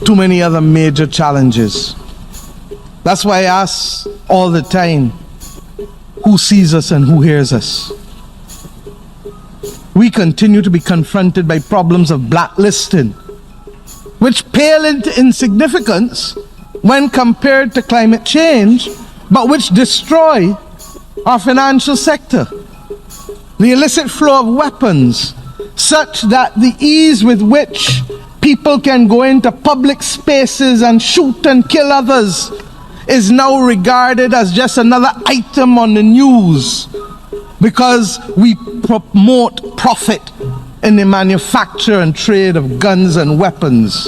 too many other major challenges. That's why I ask all the time, who sees us and who hears us? We continue to be confronted by problems of blacklisting, which pale into insignificance when compared to climate change, but which destroy our financial sector. The illicit flow of weapons, such that the ease with which people can go into public spaces and shoot and kill others is now regarded as just another item on the news because we promote profit in the manufacture and trade of guns and weapons,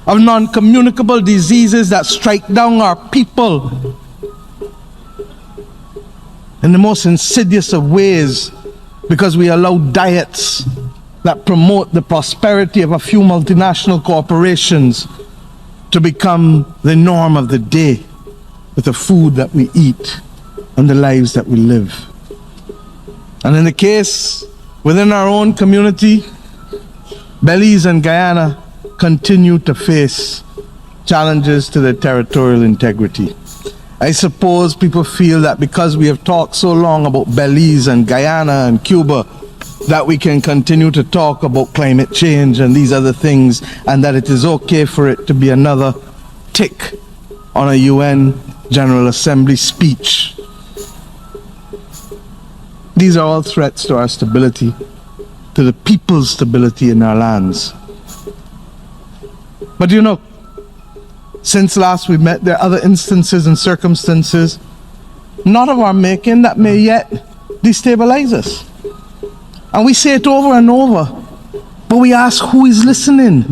of non-communicable diseases that strike down our people in the most insidious of ways because we allow diets that promote the prosperity of a few multinational corporations to become the norm of the day with the food that we eat and the lives that we live. And in the case within our own community, Belize and Guyana continue to face challenges to their territorial integrity. I suppose people feel that because we have talked so long about Belize and Guyana and Cuba, that we can continue to talk about climate change and these other things, and that it is okay for it to be another tick on a UN General Assembly speech. These are all threats to our stability, to the people's stability in our lands. But you know, since last we met, there are other instances and circumstances, not of our making, that may yet destabilize us. And we say it over and over, but we ask who is listening.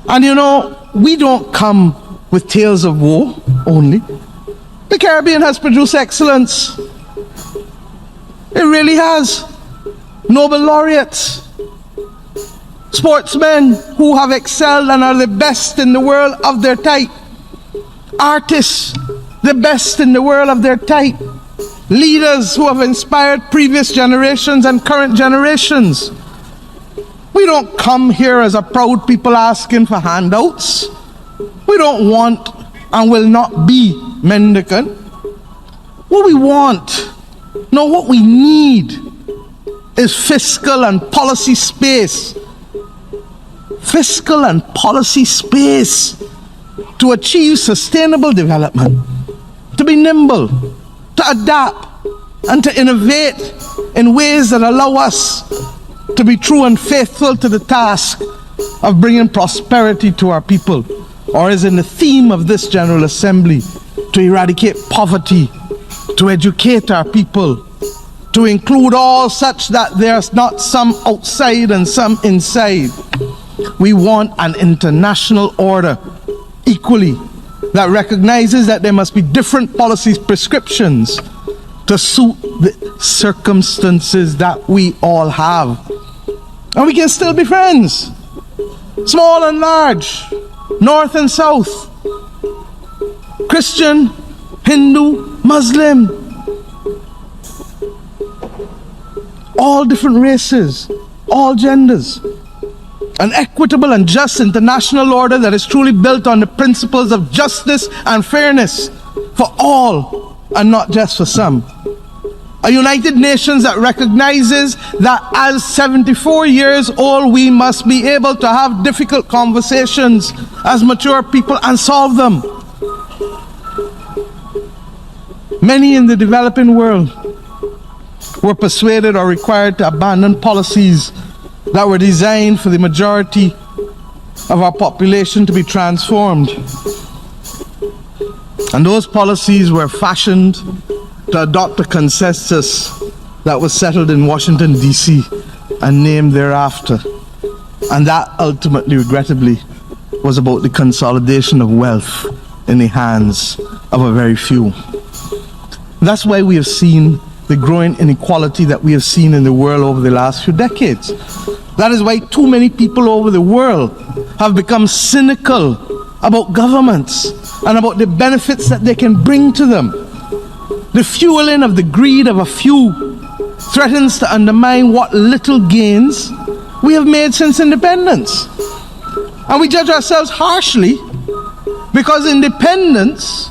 And you know, we don't come with tales of war only. The Caribbean has produced excellence. It really has. Nobel laureates, sportsmen who have excelled and are the best in the world of their type, artists, the best in the world of their type, leaders who have inspired previous generations and current generations. We don't come here as a proud people asking for handouts. We don't want and will not be mendicant. What we want, no, what we need is fiscal and policy space. Fiscal and policy space to achieve sustainable development, to be nimble, to adapt, and to innovate in ways that allow us to be true and faithful to the task of bringing prosperity to our people, or as in the theme of this General Assembly, to eradicate poverty, to educate our people, to include all such that there's not some outside and some inside. We want an international order equally that recognizes that there must be different policy prescriptions to suit the circumstances that we all have. And we can still be friends, small and large, north and south, Christian, Hindu, Muslim, all different races, all genders. An equitable and just international order that is truly built on the principles of justice and fairness for all and not just for some. A United Nations that recognizes that as 74 years old we must be able to have difficult conversations as mature people and solve them. Many in the developing world were persuaded or required to abandon policies that were designed for the majority of our population to be transformed. And those policies were fashioned to adopt a consensus that was settled in Washington, D.C. and named thereafter. And that ultimately, regrettably, was about the consolidation of wealth in the hands of a very few. That's why we have seen the growing inequality that we have seen in the world over the last few decades. That is why too many people over the world have become cynical about governments and about the benefits that they can bring to them. The fueling of the greed of a few threatens to undermine what little gains we have made since independence. And we judge ourselves harshly because independence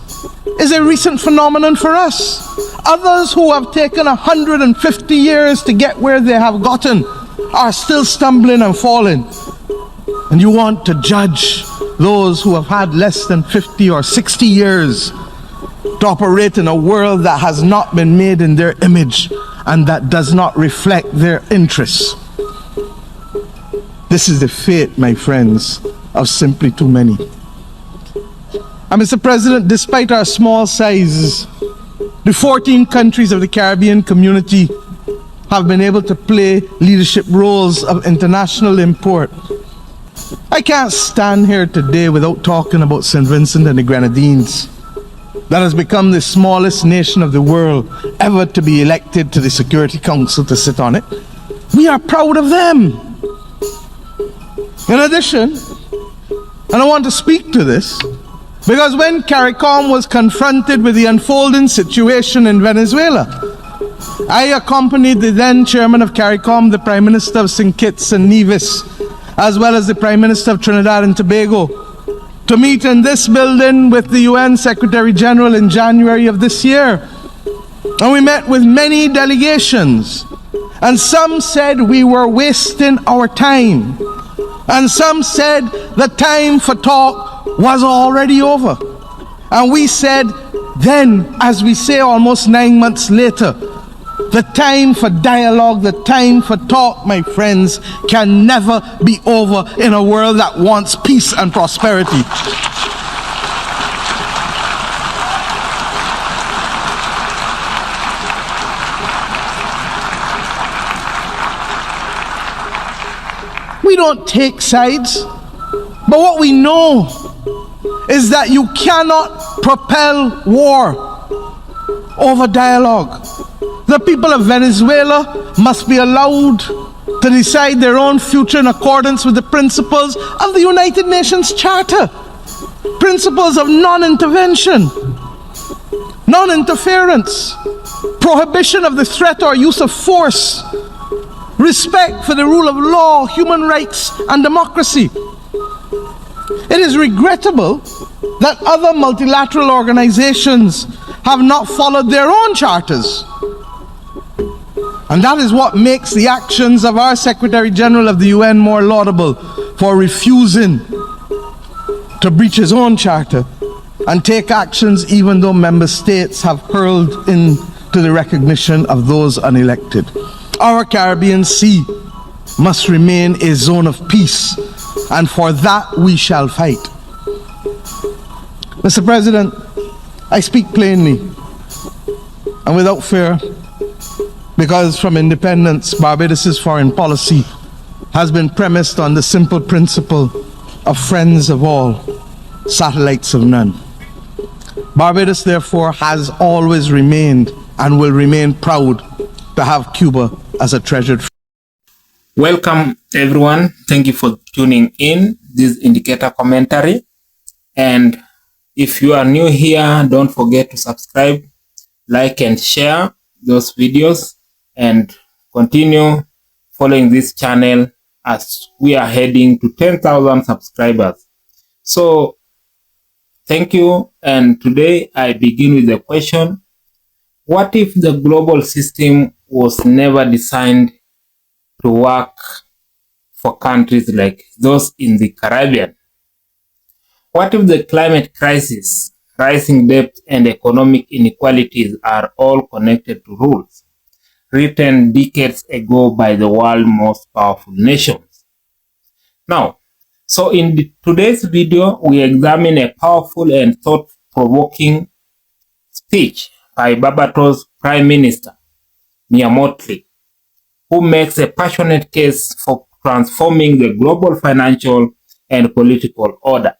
is a recent phenomenon for us. Others who have taken 150 years to get where they have gotten are still stumbling and falling. And you want to judge those who have had less than 50 or 60 years to operate in a world that has not been made in their image and that does not reflect their interests. This is the fate, my friends, of simply too many. And Mr. President, despite our small sizes, the 14 countries of the Caribbean community have been able to play leadership roles of international import. I can't stand here today without talking about St. Vincent and the Grenadines, that has become the smallest nation of the world ever to be elected to the Security Council to sit on it. We are proud of them. In addition, and I want to speak to this, because when CARICOM was confronted with the unfolding situation in Venezuela, I accompanied the then chairman of CARICOM, the Prime Minister of St. Kitts and Nevis, as well as the Prime Minister of Trinidad and Tobago, to meet in this building with the UN Secretary General in January of this year. And we met with many delegations, and some said we were wasting our time, and some said the time for talk was already over. And we said then, as we say almost 9 months later, the time for dialogue, the time for talk, my friends, can never be over in a world that wants peace and prosperity. We don't take sides, but what we know is that you cannot propel war over dialogue. The people of Venezuela must be allowed to decide their own future in accordance with the principles of the United Nations Charter. Principles of non-intervention, non-interference, prohibition of the threat or use of force, respect for the rule of law, human rights, and democracy. It is regrettable that other multilateral organizations have not followed their own charters. And that is what makes the actions of our Secretary General of the UN more laudable, for refusing to breach his own charter and take actions even though member states have hurled into the recognition of those unelected. Our Caribbean Sea must remain a zone of peace, and for that we shall fight. Mr. President, I speak plainly and without fear, because from independence, Barbados' foreign policy has been premised on the simple principle of friends of all, satellites of none. Barbados, therefore, has always remained and will remain proud to have Cuba as a treasured friend. Welcome, everyone. Thank you for tuning in this indicator commentary. And if you are new here, don't forget to subscribe, like, and share those videos, and continue following this channel as we are heading to 10,000 subscribers. So thank you. And today I begin with the question: what if the global system was never designed to work for countries like those in the Caribbean? What if the climate crisis, rising debt, and economic inequalities are all connected to rules written decades ago by the world's most powerful nations? Now, so in today's video, we examine a powerful and thought-provoking speech by Barbados Prime Minister Mia Mottley, who makes a passionate case for transforming the global financial and political order.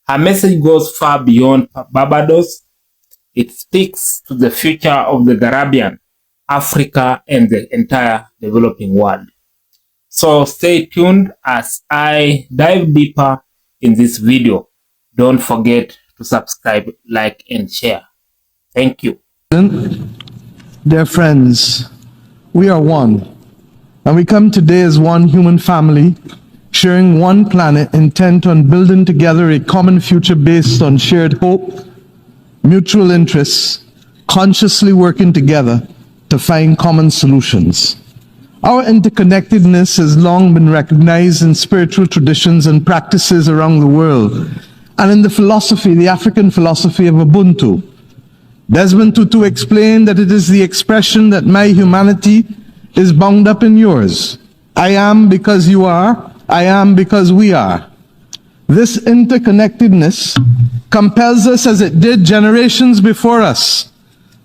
Her message goes far beyond Barbados. It speaks to the future of the Caribbean, Africa, and the entire developing world. So stay tuned as I dive deeper in this video. Don't forget to subscribe, like, and share. Thank you. Dear friends, we are one, and we come today as one human family, sharing one planet, intent on building together a common future based on shared hope, mutual interests, consciously working together to find common solutions. Our interconnectedness has long been recognized in spiritual traditions and practices around the world, and in the philosophy, the African philosophy of Ubuntu. Desmond Tutu explained that it is the expression that my humanity is bound up in yours. I am because you are, I am because we are. This interconnectedness compels us, as it did generations before us,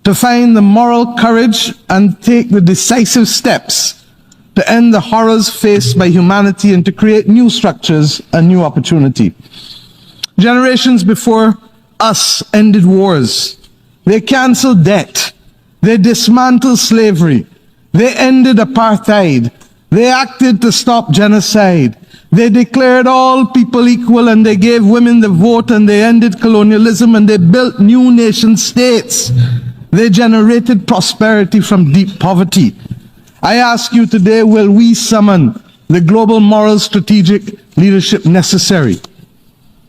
to find the moral courage and take the decisive steps to end the horrors faced by humanity and to create new structures and new opportunity. Generations before us ended wars. They canceled debt. They dismantled slavery. They ended apartheid. They acted to stop genocide. They declared all people equal, and they gave women the vote, and they ended colonialism, and they built new nation states. They generated prosperity from deep poverty. I ask you today, will we summon the global moral strategic leadership necessary?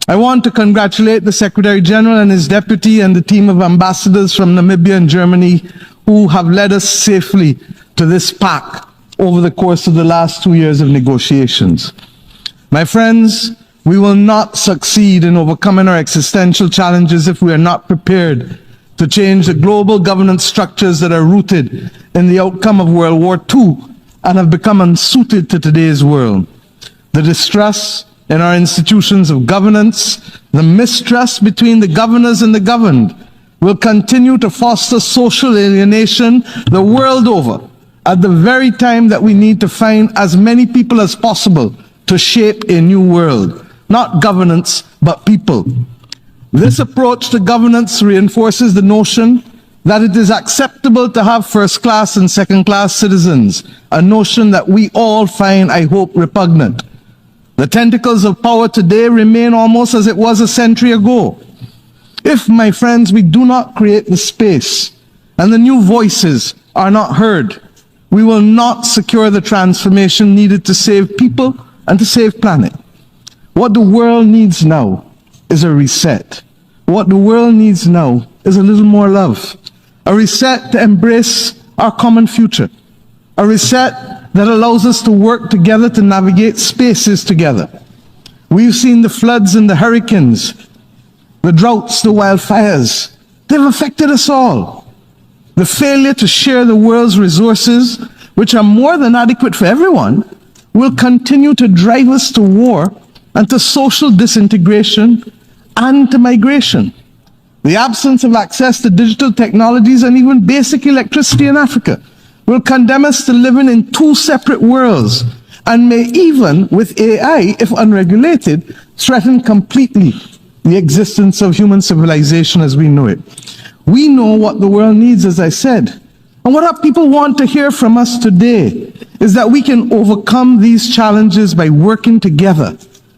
I want to congratulate the Secretary General and his deputy and the team of ambassadors from Namibia and Germany who have led us safely to this pact over the course of the last 2 years of negotiations. My friends, we will not succeed in overcoming our existential challenges if we are not prepared to change the global governance structures that are rooted in the outcome of World War II and have become unsuited to today's world. The distrust in our institutions of governance, the mistrust between the governors and the governed, will continue to foster social alienation the world over at the very time that we need to find as many people as possible to shape a new world. Not governance, but people. This approach to governance reinforces the notion that it is acceptable to have first-class and second-class citizens, a notion that we all find, I hope, repugnant. The tentacles of power today remain almost as it was a century ago. If, my friends, we do not create the space and the new voices are not heard, we will not secure the transformation needed to save people and to save planet. What the world needs now is a reset. What the world needs now is a little more love. A reset to embrace our common future. A reset that allows us to work together to navigate spaces together. We've seen the floods and the hurricanes, the droughts, the wildfires. They've affected us all. The failure to share the world's resources, which are more than adequate for everyone, will continue to drive us to war and to social disintegration and to migration. The absence of access to digital technologies and even basic electricity in Africa will condemn us to living in two separate worlds and may even, with AI, if unregulated, threaten completely the existence of human civilization as we know it. We know what the world needs, as I said. And what our people want to hear from us today is that we can overcome these challenges by working together,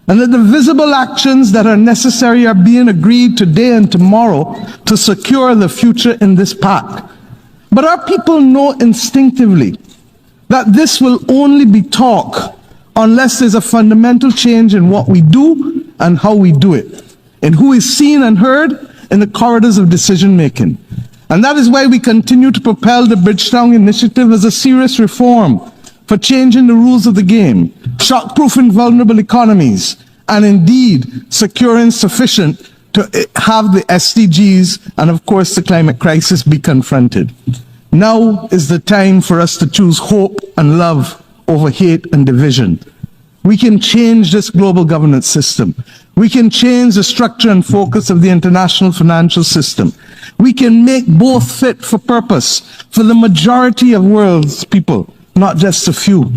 and that the visible actions that are necessary are being agreed today and tomorrow to secure the future in this pact. But our people know instinctively that this will only be talk unless there's a fundamental change in what we do and how we do it, in who is seen and heard in the corridors of decision making. And that is why we continue to propel the Bridgetown Initiative as a serious reform for changing the rules of the game, shock-proofing vulnerable economies, and indeed securing sufficient to have the SDGs and, of course, the climate crisis be confronted. Now is the time for us to choose hope and love over hate and division. We can change this global governance system. We can change the structure and focus of the international financial system. We can make both fit for purpose for the majority of world's people, not just a few.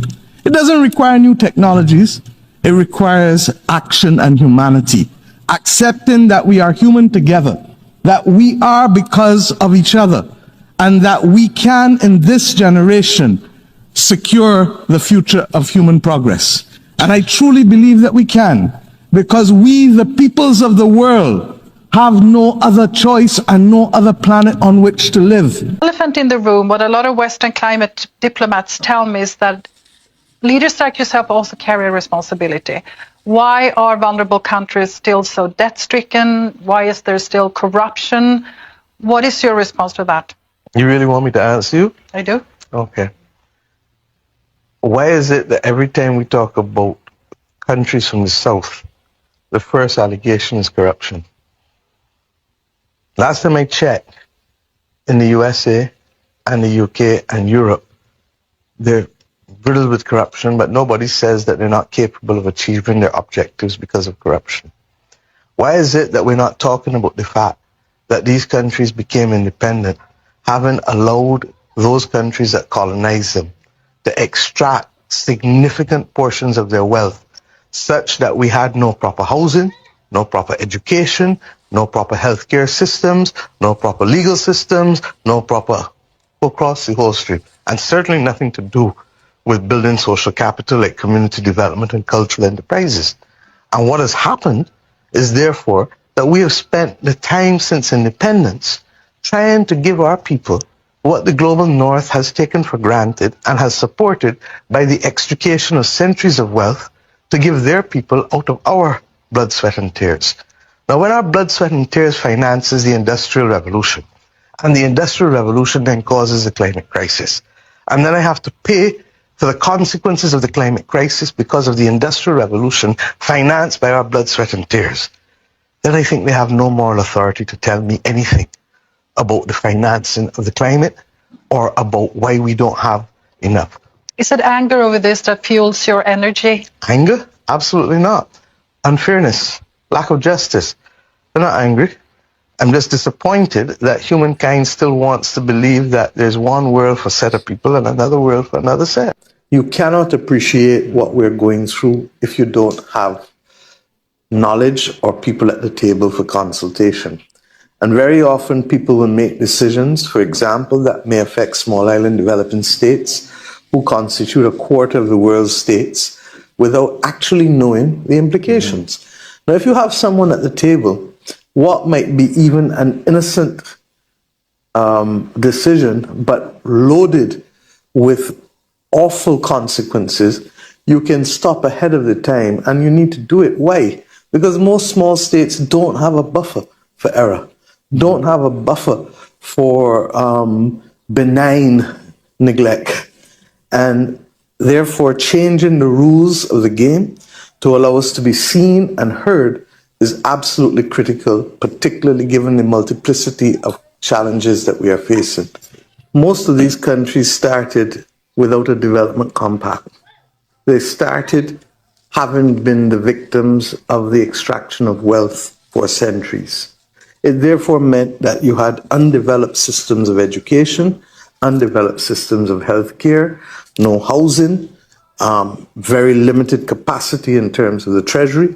It doesn't require new technologies. It requires action and humanity. Accepting that we are human together, that we are because of each other, and that we can, in this generation, secure the future of human progress. And I truly believe that we can, because we, the peoples of the world, have no other choice and no other planet on which to live. Elephant in the room, what a lot of Western climate diplomats tell me is that Leaders like yourself also carry a responsibility. Why are vulnerable countries still so debt-stricken? Why is there still corruption? What is your response to that? You really want me to answer you? I do. Okay. Why is it that every time we talk about countries from the South, the first allegation is corruption? Last time I checked, in the USA and the UK and Europe, they're riddled with corruption, but nobody says that they're not capable of achieving their objectives because of corruption. Why is it that we're not talking about the fact that these countries became independent, having allowed those countries that colonized them to extract significant portions of their wealth, such that we had no proper housing, no proper education, no proper healthcare systems, no proper legal systems, no proper across the whole street, and certainly nothing to do with building social capital like community development and cultural enterprises. And what has happened is therefore that we have spent the time since independence trying to give our people what the global north has taken for granted and has supported by the extrication of centuries of wealth to give their people out of our blood, sweat and tears. Now, when our blood, sweat and tears finances the Industrial Revolution, and the Industrial Revolution then causes the climate crisis, and then I have to pay for the consequences of the climate crisis because of the Industrial Revolution financed by our blood, sweat and tears, then I think they have no moral authority to tell me anything about the financing of the climate or about why we don't have enough. Is it anger over this that fuels your energy? Anger? Absolutely not. Unfairness, lack of justice. I'm not angry. I'm just disappointed that humankind still wants to believe that there's one world for a set of people and another world for another set. You cannot appreciate what we're going through if you don't have knowledge or people at the table for consultation. And very often people will make decisions, for example, that may affect small island developing states who constitute a quarter of the world's states without actually knowing the implications. Now, if you have someone at the table, what might be even an innocent decision, but loaded with awful consequences, you can stop ahead of the time, and you need to do it. Why? Because most small states don't have a buffer for error, don't have a buffer for benign neglect, and therefore changing the rules of the game to allow us to be seen and heard is absolutely critical, particularly given the multiplicity of challenges that we are facing. Most of these countries started without a development compact. They started having been the victims of the extraction of wealth for centuries. It therefore meant that you had undeveloped systems of education, undeveloped systems of healthcare, no housing, very limited capacity in terms of the treasury.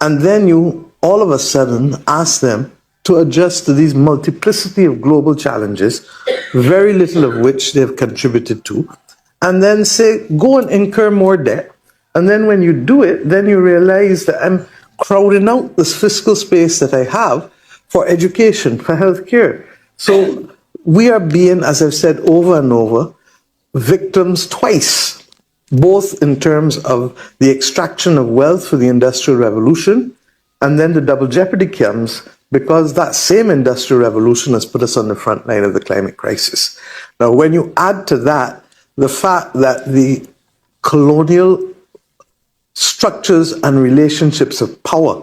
And then you all of a sudden ask them to adjust to these multiplicity of global challenges, very little of which they've contributed to, and then say, go and incur more debt. And then when you do it, then you realize that I'm crowding out this fiscal space that I have for education, for healthcare. So we are being, as I've said over and over, victims twice, both in terms of the extraction of wealth for the Industrial Revolution, and then the double jeopardy comes because that same Industrial Revolution has put us on the front line of the climate crisis. Now, when you add to that the fact that the colonial structures and relationships of power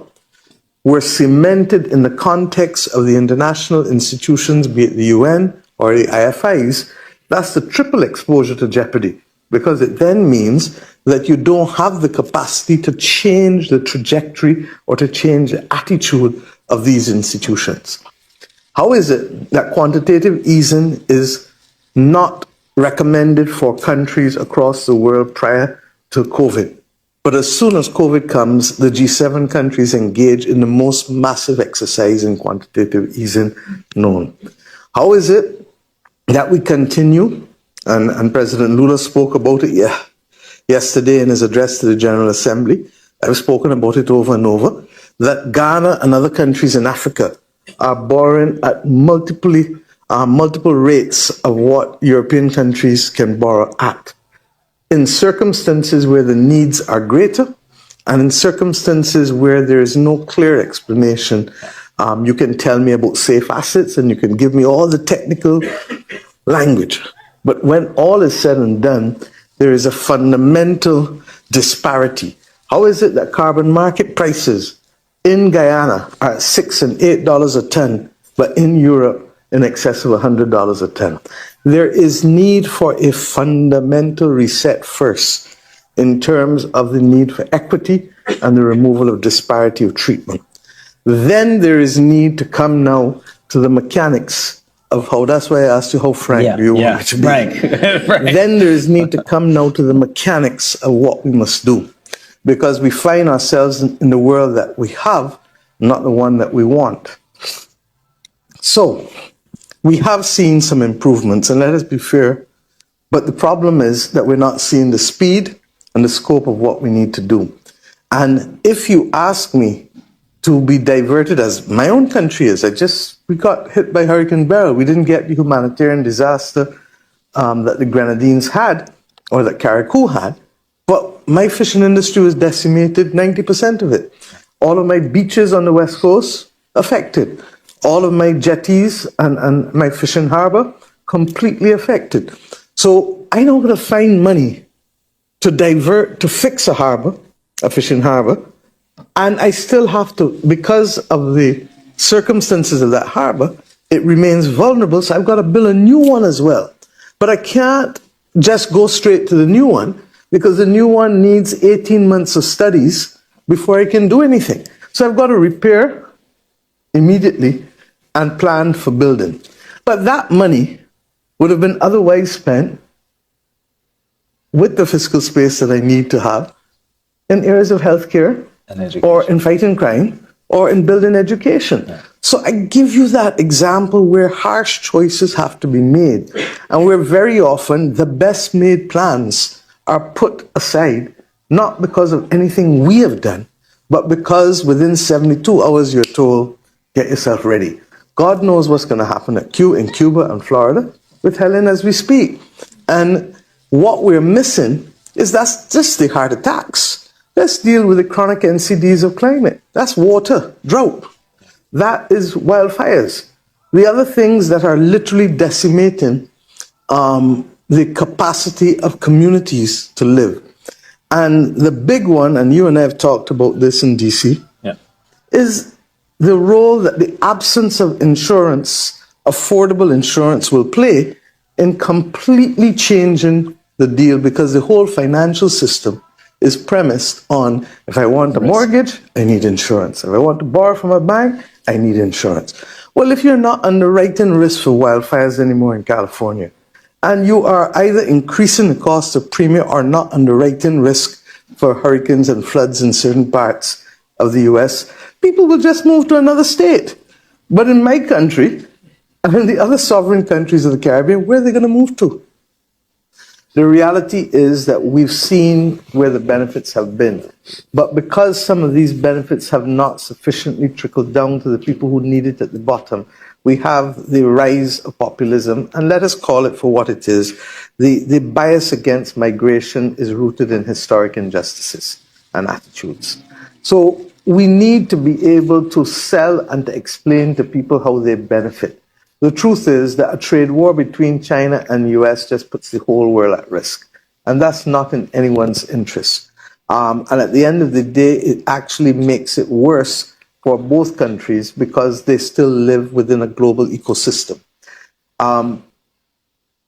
were cemented in the context of the international institutions, be it the UN or the IFIs, that's the triple exposure to jeopardy, because it then means that you don't have the capacity to change the trajectory or to change the attitude of these institutions. How is it that quantitative easing is not recommended for countries across the world prior to COVID? But as soon as COVID comes, the G7 countries engage in the most massive exercise in quantitative easing known. How is it that we continue, and President Lula spoke about it yesterday in his address to the General Assembly, I've spoken about it over and over, that Ghana and other countries in Africa are borrowing at multiple rates of what European countries can borrow at. in circumstances where the needs are greater and in circumstances where there is no clear explanation. You can tell me about safe assets and you can give me all the technical language. But when all is said and done, there is a fundamental disparity. How is it that carbon market prices in Guyana are at $6 and $8 a ton, but in Europe in excess of $100 a ton? There is need for a fundamental reset first in terms of the need for equity and the removal of disparity of treatment. Then there is need to come now to the mechanics of how, that's why I asked you how frank do you want it to be. Frank. Then there is need to come now to the mechanics of what we must do, because we find ourselves in the world that we have, not the one that we want. So we have seen some improvements, and let us be fair, but the problem is that we're not seeing the speed and the scope of what we need to do. And if you ask me to be diverted, as my own country is, we got hit by Hurricane Beryl. We didn't get the humanitarian disaster that the Grenadines had, or that Carriacou had, but my fishing industry was decimated, 90% of it. All of my beaches on the West Coast affected. All of my jetties and my fishing harbor completely affected. So I know how to find money to divert, to fix a harbor, a fishing harbor, and I still have to, because of the circumstances of that harbor, it remains vulnerable, so I've got to build a new one as well. But I can't just go straight to the new one, because the new one needs 18 months of studies before I can do anything. So I've got to repair immediately and plan for building. But that money would have been otherwise spent with the fiscal space that I need to have in areas of healthcare, or in fighting crime, or in building education. Yeah. So I give you that example where harsh choices have to be made, and where very often the best made plans are put aside, not because of anything we have done, but because within 72 hours you're told, get yourself ready. God knows what's going to happen in Cuba and Florida with Helen as we speak. And what we're missing is that's just the heart attacks. Let's deal with the chronic NCDs of climate. That's water, drought. That is wildfires. The other things that are literally decimating the capacity of communities to live. And the big one, and you and I have talked about this in DC, is the role that the absence of insurance, affordable insurance, will play in completely changing the deal, because the whole financial system is premised on, if I want a mortgage, I need insurance. If I want to borrow from a bank, I need insurance. Well, if you're not underwriting risk for wildfires anymore in California, and you are either increasing the cost of premium or not underwriting risk for hurricanes and floods in certain parts of the US, people will just move to another state. But in my country, and in the other sovereign countries of the Caribbean, where are they going to move to? The reality is that we've seen where the benefits have been. But because some of these benefits have not sufficiently trickled down to the people who need it at the bottom, we have the rise of populism, and let us call it for what it is. The bias against migration is rooted in historic injustices and attitudes. So we need to be able to sell and to explain to people how they benefit. The truth is that a trade war between China and the US just puts the whole world at risk. And that's not in anyone's interest. And at the end of the day, it actually makes it worse for both countries because they still live within a global ecosystem.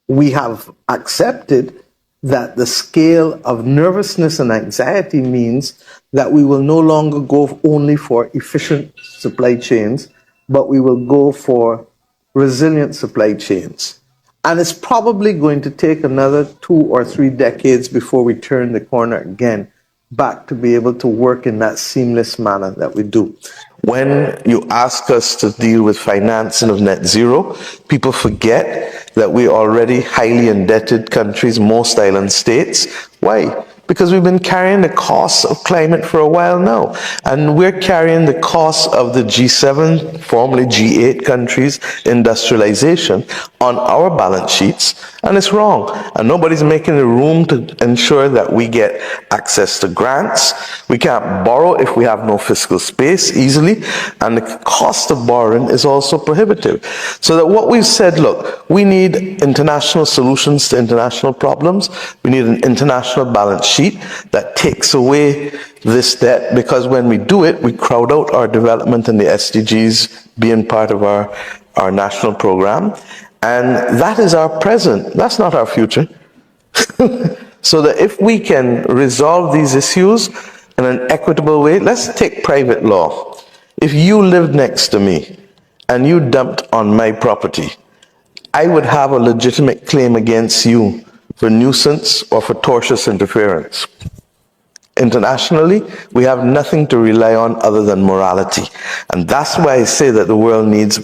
We have accepted that the scale of nervousness and anxiety means that we will no longer go only for efficient supply chains, but we will go for resilient supply chains. And it's probably going to take another 2 or 3 decades before we turn the corner again back to be able to work in that seamless manner that we do. When you ask us to deal with financing of net zero, people forget that we're already highly indebted countries, most island states. Why? because we've been carrying the costs of climate for a while now. And we're carrying the costs of the G7, formerly G8 countries' industrialization on our balance sheets, and it's wrong. And nobody's making the room to ensure that we get access to grants. We can't borrow if we have no fiscal space easily, and the cost of borrowing is also prohibitive. So that what we've said, look, we need international solutions to international problems. We need an international balance sheet that takes away this debt, because when we do it, we crowd out our development and the SDGs being part of our national program. And that is our present. That's not our future. So that if we can resolve these issues in an equitable way, let's take private law. If you lived next to me and you dumped on my property, I would have a legitimate claim against you for nuisance or for tortious interference. Internationally, we have nothing to rely on other than morality. And that's why I say that the world needs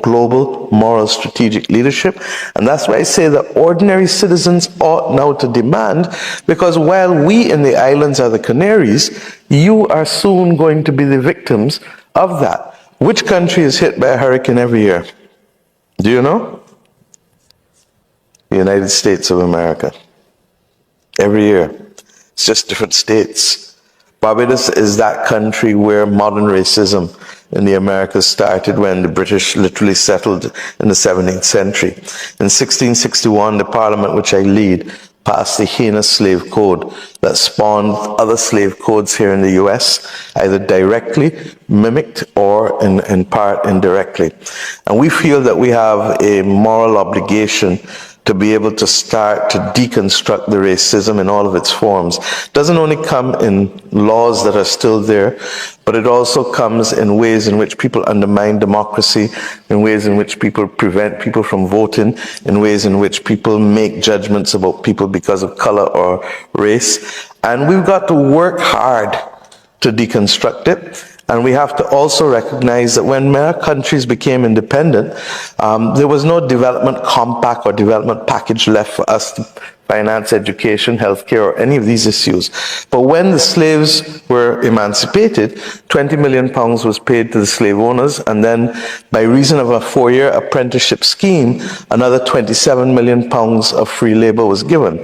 global, moral, strategic leadership. And that's why I say that ordinary citizens ought now to demand, because while we in the islands are the canaries, you are soon going to be the victims of that. Which country is hit by a hurricane every year? Do you know? The United States of America. Every year. It's just different states. Barbados is that country where modern racism in the Americas started, when the British literally settled in the 17th century. In 1661, the Parliament which I lead passed the heinous slave code that spawned other slave codes here in the US, either directly mimicked or in part indirectly. And we feel that we have a moral obligation to be able to start to deconstruct the racism in all of its forms. It doesn't only come in laws that are still there, but it also comes in ways in which people undermine democracy, in ways in which people prevent people from voting, in ways in which people make judgments about people because of color or race. And we've got to work hard to deconstruct it. And we have to also recognize that when many countries became independent, there was no development compact or development package left for us to finance education, healthcare, or any of these issues. But when the slaves were emancipated, 20 million pounds was paid to the slave owners, and then by reason of a 4-year apprenticeship scheme, another 27 million pounds of free labor was given.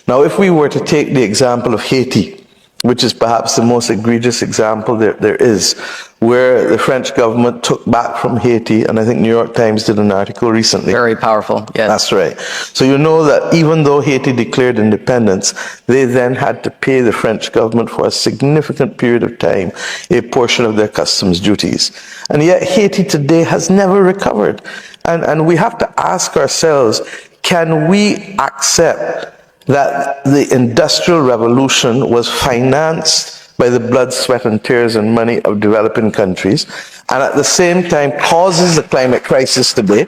Now, if we were to take the example of Haiti, which is perhaps the most egregious example there is, where the French government took back from Haiti, and I think New York Times did an article recently. Very powerful, yes. That's right. So you know that even though Haiti declared independence, they then had to pay the French government for a significant period of time a portion of their customs duties. And yet Haiti today has never recovered. And we have to ask ourselves, can we accept that the Industrial Revolution was financed by the blood, sweat, and tears and money of developing countries, and at the same time causes the climate crisis today?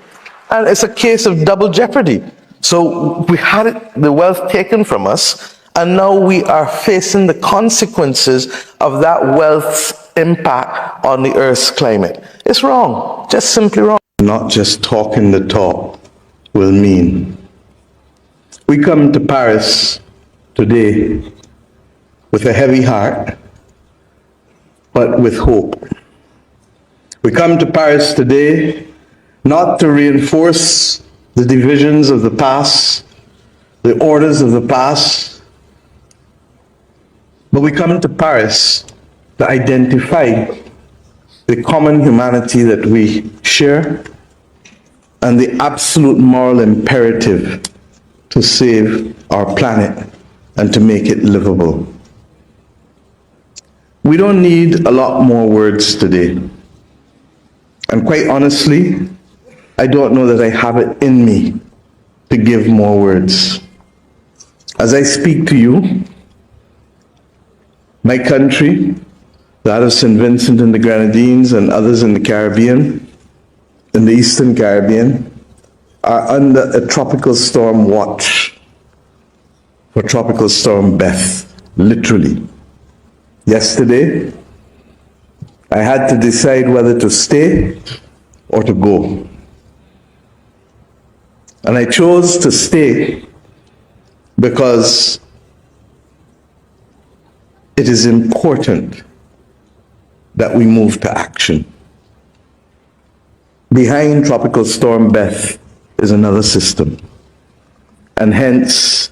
And it's a case of double jeopardy. So we had the wealth taken from us, and now we are facing the consequences of that wealth's impact on the Earth's climate. It's wrong, just simply wrong. Not just talking the talk will mean. We come to Paris today with a heavy heart, but with hope. We come to Paris today not to reinforce the divisions of the past, the orders of the past, but we come to Paris to identify the common humanity that we share and the absolute moral imperative to save our planet and to make it livable. We don't need a lot more words today. And quite honestly, I don't know that I have it in me to give more words. As I speak to you, my country, that of St. Vincent and the Grenadines and others in the Caribbean, in the Eastern Caribbean, are under a tropical storm watch for Tropical Storm Beth, literally. Yesterday, I had to decide whether to stay or to go. And I chose to stay because it is important that we move to action. Behind Tropical Storm Beth is another system, and hence,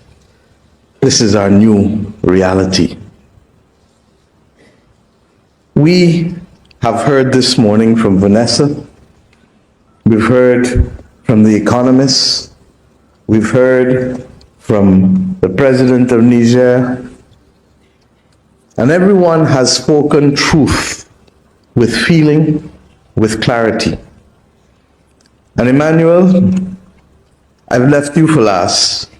this is our new reality. We have heard this morning from Vanessa, we've heard from the economists, we've heard from the president of Niger, and everyone has spoken truth with feeling, with clarity. And Emmanuel, I've left you for last,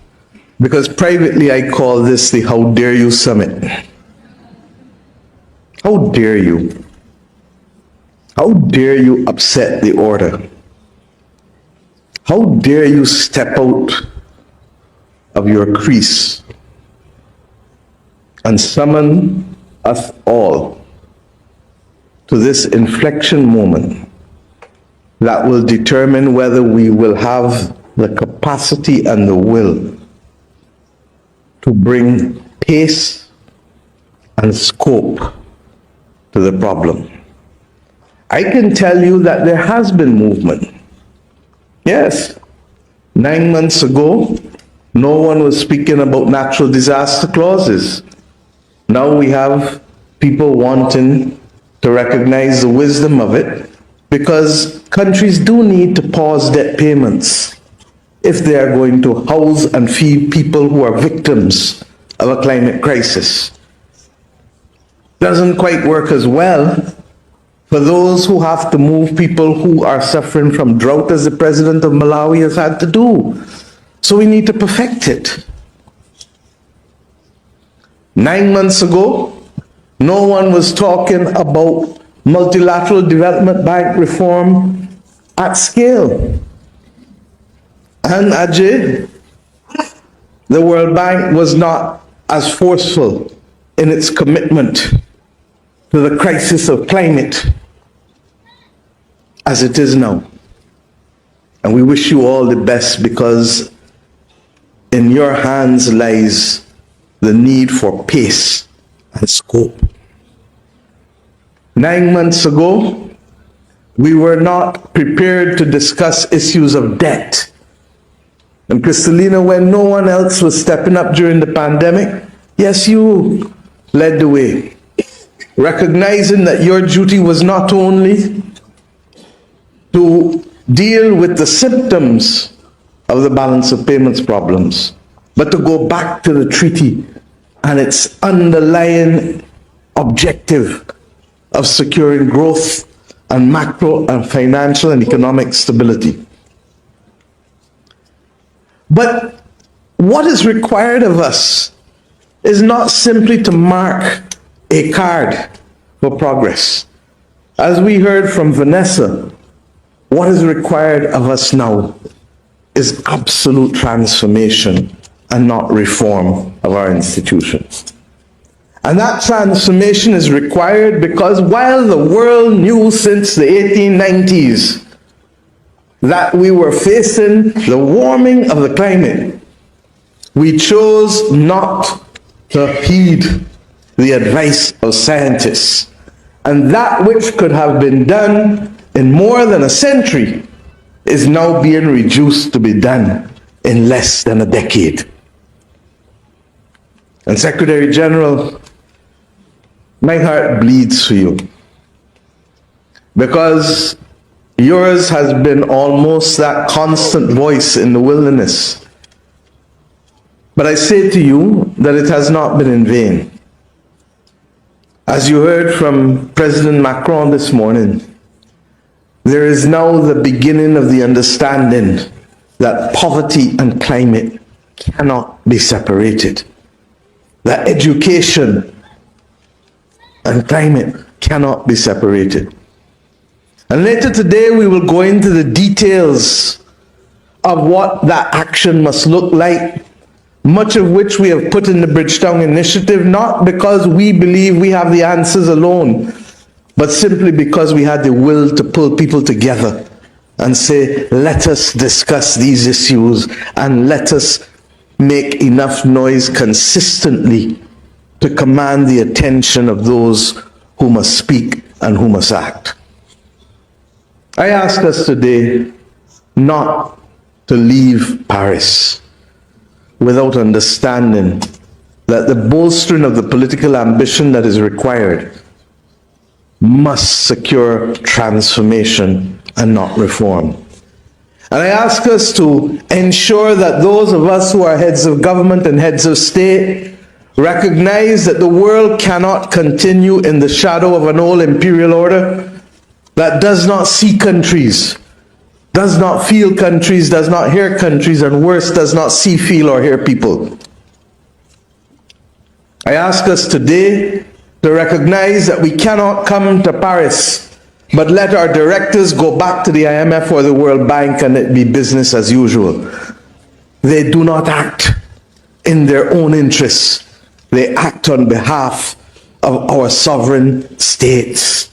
because privately I call this the How Dare You Summit. How dare you? How dare you upset the order? How dare you step out of your crease and summon us all to this inflection moment that will determine whether we will have the capacity and the will to bring pace and scope to the problem. I can tell you that there has been movement. Yes, 9 months ago, no one was speaking about natural disaster clauses. Now we have people wanting to recognize the wisdom of it, because countries do need to pause debt payments if they are going to house and feed people who are victims of a climate crisis. Doesn't quite work as well for those who have to move people who are suffering from drought, as the president of Malawi has had to do. So we need to perfect it. 9 months ago, no one was talking about multilateral development bank reform at scale. And Ajay, the World Bank was not as forceful in its commitment to the crisis of climate as it is now. And we wish you all the best, because in your hands lies the need for pace and scope. 9 months ago, we were not prepared to discuss issues of debt. And Kristalina, when no one else was stepping up during the pandemic, yes, you led the way, recognizing that your duty was not only to deal with the symptoms of the balance of payments problems, but to go back to the treaty and its underlying objective of securing growth and macro and financial and economic stability. But what is required of us is not simply to mark a card for progress. As we heard from Vanessa, what is required of us now is absolute transformation and not reform of our institutions. And that transformation is required because while the world knew since the 1890s that we were facing the warming of the climate, we chose not to heed the advice of scientists. And that which could have been done in more than a century is now being reduced to be done in less than a decade. And Secretary General, my heart bleeds for you, because yours has been almost that constant voice in the wilderness. But I say to you that it has not been in vain. As you heard from President Macron this morning, there is now the beginning of the understanding that poverty and climate cannot be separated, that education and climate cannot be separated. And later today we will go into the details of what that action must look like, much of which we have put in the Bridgetown Initiative, not because we believe we have the answers alone, but simply because we had the will to pull people together and say, let us discuss these issues and let us make enough noise consistently to command the attention of those who must speak and who must act. I ask us today not to leave Paris without understanding that the bolstering of the political ambition that is required must secure transformation and not reform. And I ask us to ensure that those of us who are heads of government and heads of state recognize that the world cannot continue in the shadow of an old imperial order that does not see countries, does not feel countries, does not hear countries, and worse, does not see, feel, or hear people. I ask us today to recognize that we cannot come to Paris but let our directors go back to the IMF or the World Bank and it be business as usual. They do not act in their own interests. They act on behalf of our sovereign states.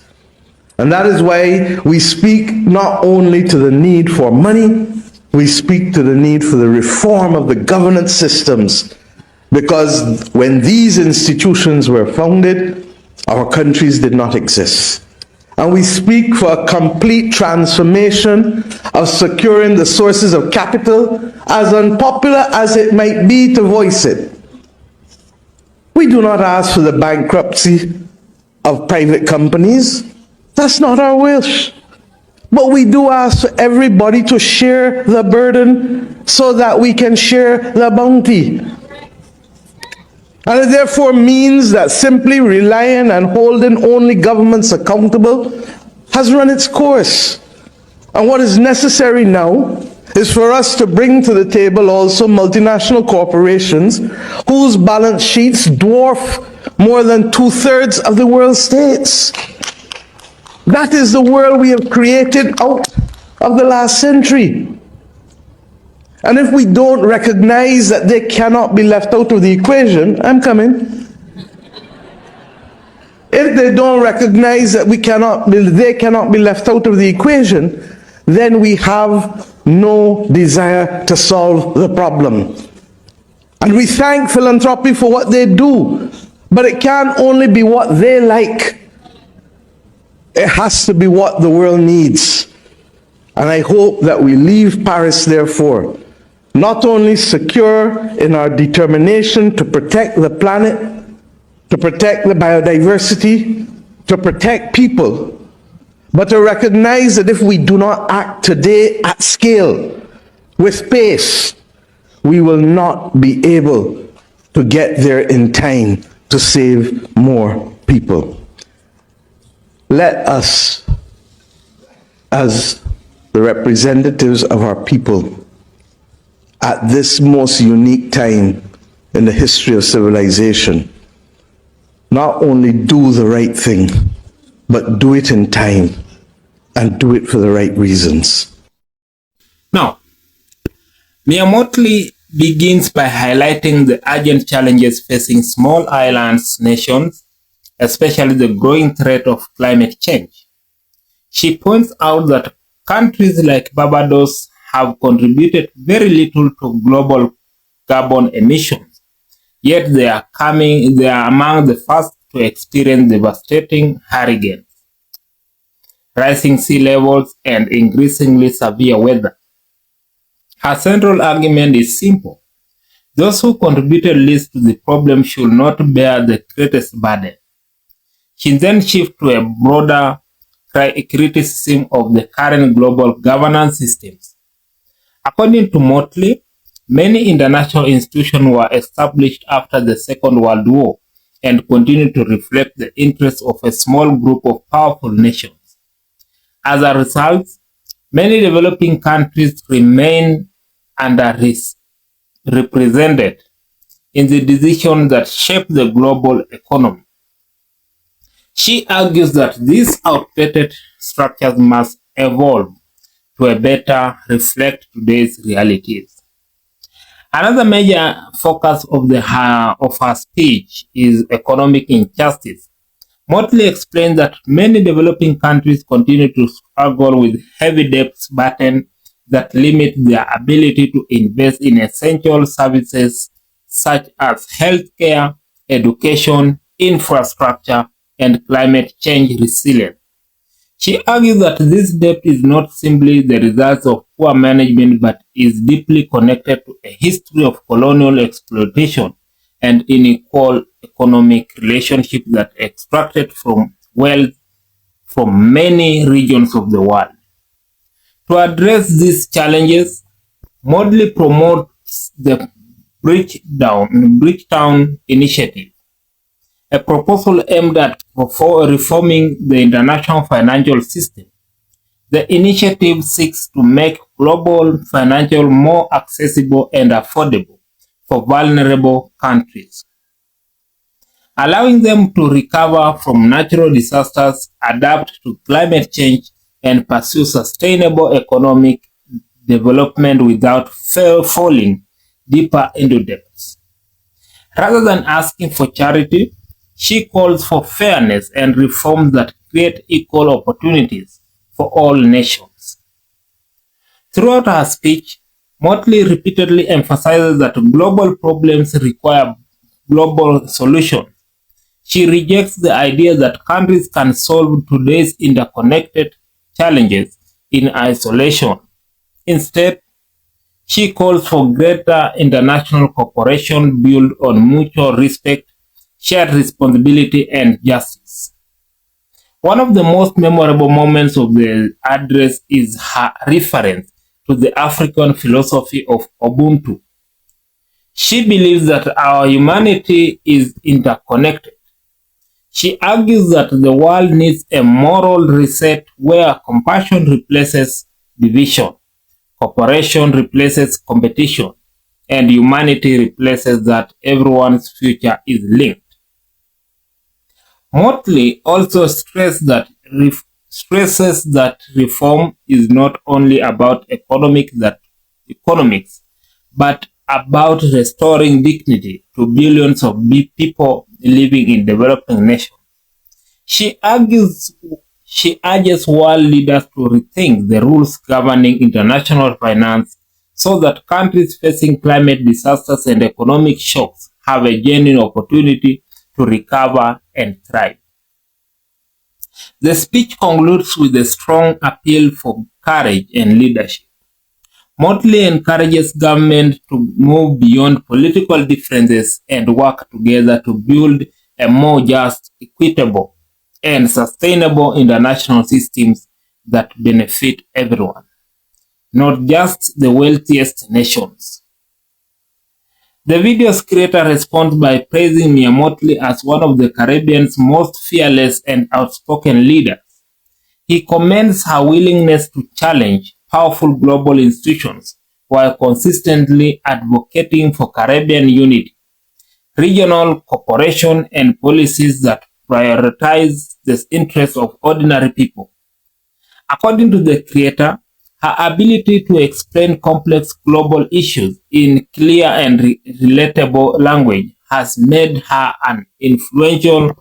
And that is why we speak not only to the need for money, we speak to the need for the reform of the governance systems. Because when these institutions were founded, our countries did not exist. And we speak for a complete transformation of securing the sources of capital, as unpopular as it might be to voice it. We do not ask for the bankruptcy of private companies. That's not our wish. But we do ask for everybody to share the burden so that we can share the bounty. And it therefore means that simply relying and holding only governments accountable has run its course. And what is necessary now is for us to bring to the table also multinational corporations whose balance sheets dwarf more than 2/3 of the world's states. That is the world we have created out of the last century. And if we don't recognize that they cannot be left out of the equation, I'm coming. If they don't recognize that they cannot be left out of the equation, then we have no desire to solve the problem. And we thank philanthropy for what they do, but it can't only be what they like. It has to be what the world needs. And I hope that we leave Paris, therefore, not only secure in our determination to protect the planet, to protect the biodiversity, to protect people, but to recognize that if we do not act today at scale, with pace, we will not be able to get there in time to save more people. Let us, as the representatives of our people, at this most unique time in the history of civilization, not only do the right thing, but do it in time and do it for the right reasons. Now, Mia Motley begins by highlighting the urgent challenges facing small islands nations, especially the growing threat of climate change. She points out that countries like Barbados have contributed very little to global carbon emissions, yet they are among the first to experience devastating hurricanes, rising sea levels, and increasingly severe weather. Her central argument is simple. Those who contributed least to the problem should not bear the greatest burden. She then shifts to a broader criticism of the current global governance systems. According to Motley, many international institutions were established after the Second World War and continue to reflect the interests of a small group of powerful nations. As a result, many developing countries remain underrepresented in the decisions that shape the global economy. She argues that these outdated structures must evolve to better reflect today's realities. Another major focus of her speech is economic injustice. Motley explained that many developing countries continue to struggle with heavy debts burden that limit their ability to invest in essential services such as healthcare, education, infrastructure, and climate change resilience. She argues that this debt is not simply the result of poor management but is deeply connected to a history of colonial exploitation and unequal economic relationships that extracted from wealth from many regions of the world. To address these challenges, Modley promotes the Bridgetown Initiative, a proposal aimed at reforming the international financial system. The initiative seeks to make global financial more accessible and affordable for vulnerable countries, allowing them to recover from natural disasters, adapt to climate change, and pursue sustainable economic development without falling deeper into debts. Rather than asking for charity, she calls for fairness and reforms that create equal opportunities for all nations. Throughout her speech, Motley repeatedly emphasizes that global problems require global solutions. She rejects the idea that countries can solve today's interconnected challenges in isolation. Instead, she calls for greater international cooperation built on mutual respect, shared responsibility, and justice. One of the most memorable moments of the address is her reference to the African philosophy of Ubuntu. She believes that our humanity is interconnected. She argues that the world needs a moral reset where compassion replaces division, cooperation replaces competition, and humanity replaces that everyone's future is linked. Motley also stresses that reform is not only about economics, but about restoring dignity to billions of people living in developing nations. She urges world leaders to rethink the rules governing international finance so that countries facing climate disasters and economic shocks have a genuine opportunity to recover and thrive. The speech concludes with a strong appeal for courage and leadership. Motley encourages government to move beyond political differences and work together to build a more just, equitable, and sustainable international systems that benefit everyone, not just the wealthiest nations. The video's creator responds by praising Mia Motley as one of the Caribbean's most fearless and outspoken leaders. He commends her willingness to challenge powerful global institutions while consistently advocating for Caribbean unity, regional cooperation, and policies that prioritize the interests of ordinary people. According to the creator, her ability to explain complex global issues in clear and relatable language has made her an influential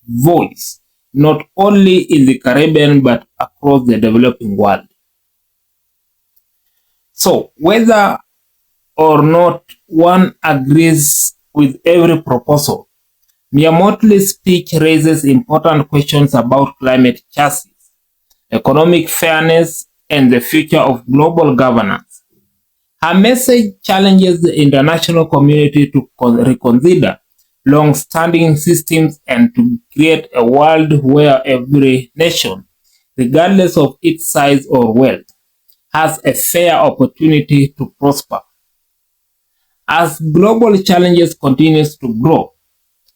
voice, not only in the Caribbean but across the developing world. So, whether or not one agrees with every proposal, Mia Motley's speech raises important questions about climate justice, economic fairness, and the future of global governance. Her message challenges the international community to reconsider long-standing systems and to create a world where every nation, regardless of its size or wealth, has a fair opportunity to prosper. As global challenges continue to grow,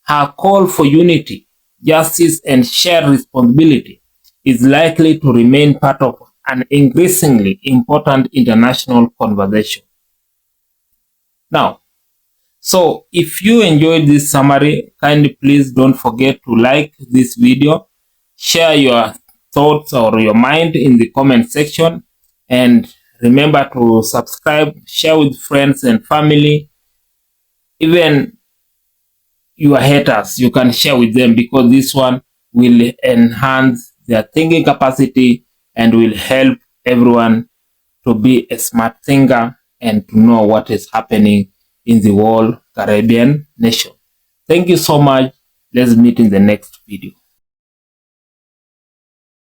her call for unity, justice, and shared responsibility is likely to remain part of an increasingly important international conversation. Now, so if you enjoyed this summary, kindly please don't forget to like this video, share your thoughts or your mind in the comment section, and remember to subscribe, share with friends and family. Even your haters, you can share with them, because this one will enhance their thinking capacity and will help everyone to be a smart thinker and to know what is happening in the whole Caribbean nation. Thank you so much. Let's meet in the next video.